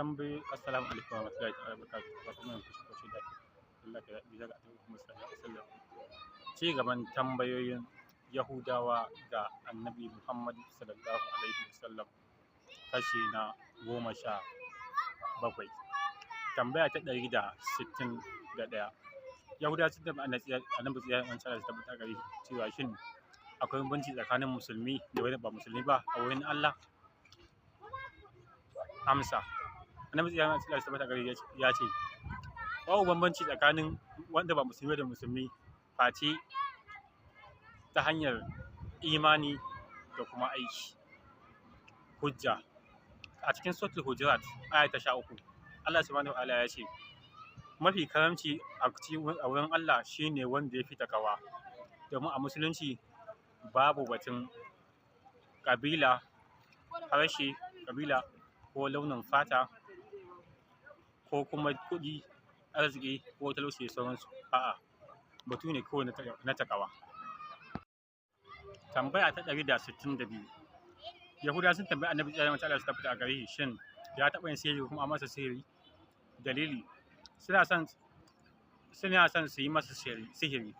tambayi assalamu alaikum wa rahmatullahi ta'ala barakatuh wato mai kusa kusa da Allah ka bisa ga annabi Muhammad sallallahu alaihi wasallam ci gaban tambayoyin Yahudawa ga annabi Muhammad sallallahu alaihi wasallam kashi na 17 tambaya ta 161 Yahudawa sun tambayi annabi tsaya an tsara ta tabbata gare cewa shin akwai bambanci tsakanin musulmi da wanda ba musulmi ba a wurin Allah amsa annabi tsaya an tsara ta tabbata gare ya ce babu bambanci tsakanin wanda ba musulmi da musulmi face ta hanyar imani da kuma aiki hujja a cikin suratul hujurat aya ta 13 Allah subhanahu wa ta'ala ya ce mafi karamci a wurin Allah shine wanda ya fi takawa domin a musulunci babu batun ƙabila harshe ƙabila ko launin fata ko kuma kuɗi arziki ko talauci da sauransu a'a batu ne kawai na takawa tambaya ta 162 Yahudawa sun tambayi annabi sallallahu alaihi wasallam su tabbata a gare shi shin ya taɓa yin sihiri kuma a masa sihiri dalili suna son su yi masa sihiri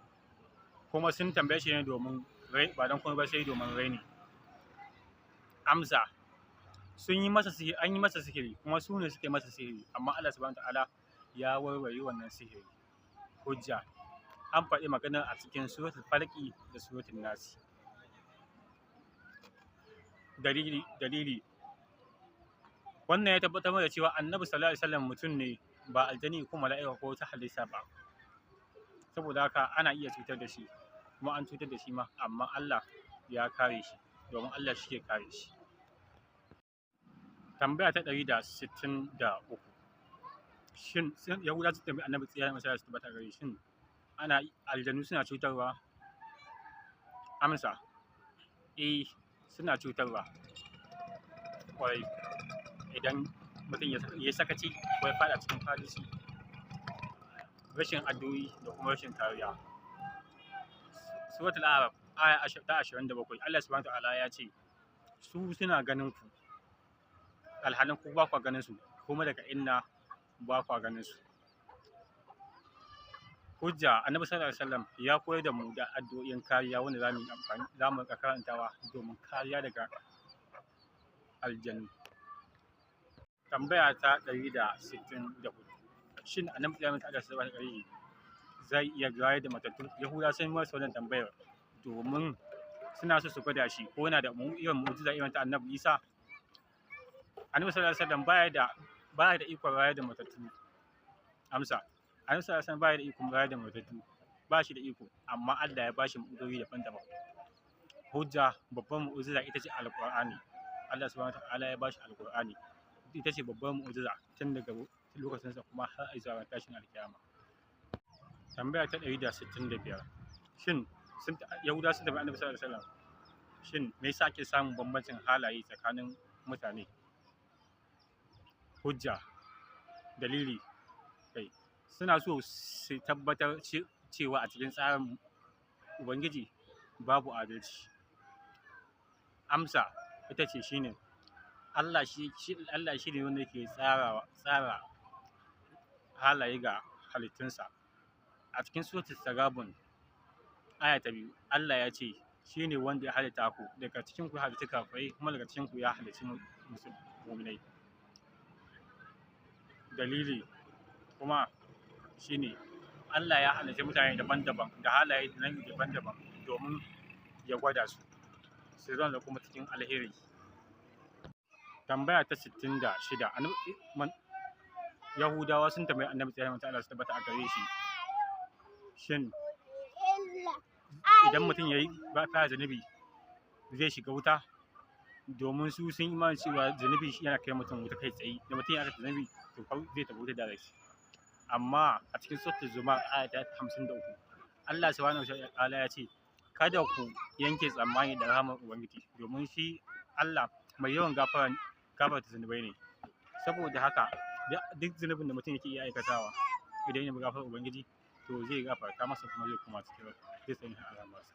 kuma sun tambaye shi ne domin ba don kuma ba sai domin raini amsa sun yi masa sihiri an yi masa sihiri kuma su ne suke masa sihiri amma Allah subhanahu ta'ala ya warware wannan sihiri hujja an faɗi maganar a cikin suratul falqi da suratul nas dalili wannan ya tabbatar da cewa annabi sallallahu alaihi wasallam mutum ne ba aljani ko mala'ika ko ta halitta ba saboda haka ana iya cutar da shi kuma an cutar da shi ma amma Allah ya kare shi domin Allah shi ke kare shi tambaya ta 163 shin Yahudawa sun tambayi annabi tsaya masa su tabbata gare shin aljanu suna cutarwa amsa suna cutarwa kwarai idan mutum ya sakaci ko ya fada cikin fadisi rashin addu'o'i da kuma rashin kariya suratul araf aya ta 27 Allah subhanahu wa ta'ala ya ce su suna ganin ku alhalin ku ba ku ganin su kuma daga inna ba ku ganin su hujja annabi sallallahu alaihi wasallam ya koyar da mu da addu'o'in kariya wanda za mu karantawa domin kariya daga aljannu tambaya ta 164 shin annabi sallallahu alaihi wasallam zai iya gayar da matattu yahuda sun masa wannan tambayar domin suna so su gwada shi ko yana da irin mu'jiza irin ta annabi Isa annabi sallallahu alaihi wasallam baya da ikon rayar da matattu amsa annabi sallallahu alaihi wasallam baya da ikon rayar da matattu ba shi da iko amma Allah ya bashi mu'jizozi daban-daban hujja babban mu'jiza ita ce alqur'ani Allah subhanahu wa ta'ala ya bashi alqur'ani ita ce babban mu'jiza tun daga lokacin sa kuma har zuwa tashin alkiyama tambaya ta 165 shin Yahudawa sun tambayi annabi sallallahu alaihi wasallam shin me yasa ake samun bambancin halaye tsakanin mutane hujja dalili kai suna so su tabbatar cewa a cikin tsarin ubangiji babu adalci amsa ita ce shine Allah shi ne wanda yake tsara halaye ga halittunsa a cikin suratul tagabun aya ta 2 Allah ya ce shi ne wanda ya halitta ku daga cikin ku halitta kafirai kuma daga cikin ku ya halitta mu'minai dalili kuma shine Allah ya halitta mutane daban-daban da halaye daban-daban domin ya gwada su zama da kuma cikin alheri tambaya ta 66 Yahudawa sun tambayi annabi sallallahu alaihi wasallam su tabbata a gare shi shin idan mutum yayi ba ta zunubi zai shiga wuta domin su sun imani cewa zunubi yana kai mutum wuta kai tsaye da mutum ya aikata zunubi to zai tafi wuta da rai amma a cikin suratul zumar aya ta 53 Allah subhanahu wa ta'ala ya ce kada ku yanke tsammani da rahmar ubangiji domin shi Allah mai yawan gafarta zunubai ne saboda haka duk zunubin da mutum yake iya aikatawa idan ya bi gafarar ubangiji to zai gafarta masa kuma zai kuma cikin zai sanya a ramarsa